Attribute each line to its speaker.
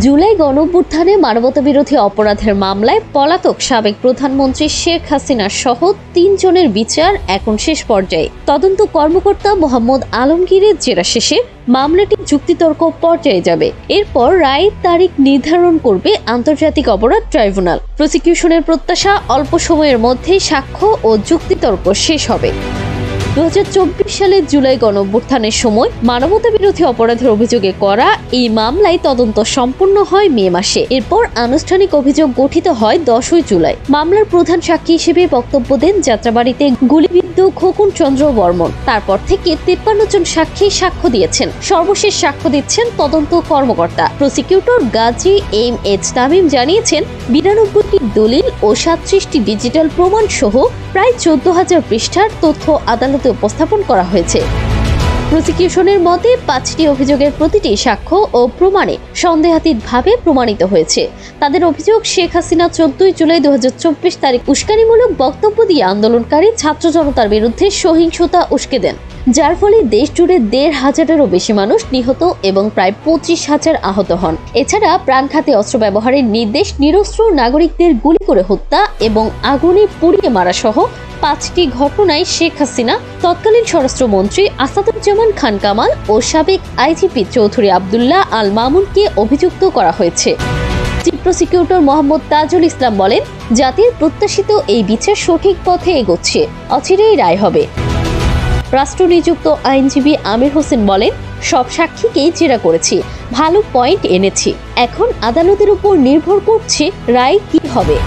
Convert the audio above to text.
Speaker 1: জুলাই গণঅভ্যুত্থানে মানবতাবিরোধী অপরাধের মামলায় পলাতক সাবেক প্রধানমন্ত্রী শেখ হাসিনা সহ ৩ জনের বিচার এখন শেষ পর্যায়ে। তদন্ত কর্মকর্তা মোহাম্মদ আলমগীরের জেরা শেষে মামলাটি যুক্তিতর্ক পর্যায়ে যাবে। এরপর রায়ের তারিখ নির্ধারণ করবে আন্তর্জাতিক অপরাধ ট্রাইব্যুনাল। প্রসিকিউশনের প্রত্যাশা অল্প সময়ের মধ্যেই সাক্ষ্য ও যুক্তিতর্ক শেষ হবে। 2024 সালের জুলাই গণঅভ্যুত্থানের সময় মানবতাবিরোধী অপরাধের অভিযোগে করা এই মামলায় তদন্ত সম্পন্ন হয় মে মাসে। এরপর আনুষ্ঠানিক অভিযোগ গঠিত হয় 10 জুলাই। মামলার প্রধান সাক্ষী হিসেবে বক্তব্য দেন যাত্রাবাড়িতে গুলিবিদ্ধ খোকন চন্দ্র বর্মন। তারপর থেকে 53 জন সাক্ষী সাক্ষ্য দিয়েছেন। সর্বশেষ সাক্ষ্য দিচ্ছেন তদন্ত কর্মকর্তা প্রসিকিউটর গাজী এম.এইচ. তামিম জানিয়েছেন 92টি দলিল ও 37টি ডিজিটাল প্রমাণ সহ প্রায় 14,000 পৃষ্ঠার তথ্য আদালতে উপস্থাপন করা হয়েছে। প্রসিকিউশনের মতে 5টি অভিযোগের প্রতিটি সাক্ষ্য ও প্রমাণে সন্দেহাতীতভাবে প্রমাণিত হয়েছে। তাদের অভিযোগ, শেখ হাসিনা 14 জুলাই 2024 তারিখ উস্কানিমূলক বক্তব্য দিয়ে আন্দোলনকারী ছাত্র জনতার বিরুদ্ধে সহিংসতা উস্কে দেন, যার ফলে দেশ জুড়ে 1,500-এরও বেশি মানুষ নিহত এবং প্রায় 25,000 আহত হন। এছাড়া প্রাণঘাতী অস্ত্র ব্যবহারের নির্দেশ, নিরস্ত্র নাগরিকদের গুলি করে হত্যা এবং আগুনে পুড়িয়ে মারা সহ 5টি ঘটনায় শেখ হাসিনা, তৎকালীন স্বরাষ্ট্রমন্ত্রী আসাদুজ্জামান খান কামাল ও সাবেক আইজিপি চৌধুরী আবদুল্লাহ আল মামুনকে অভিযুক্ত করা হয়েছে। চিফ প্রসিকিউটর মোহাম্মদ তাজুল ইসলাম বলেন, জাতির প্রত্যাশিত এই বিচার সঠিক পথে এগোচ্ছে, অচিরেই রায় হবে। রাষ্ট্রনিযুক্ত আইনজীবী আমির হোসেন বলেন, সব সাক্ষীকেই জেরা করেছি, ভালো পয়েন্ট এনেছি। এখন আদালতের উপর নির্ভর করছে রায় কি হবে।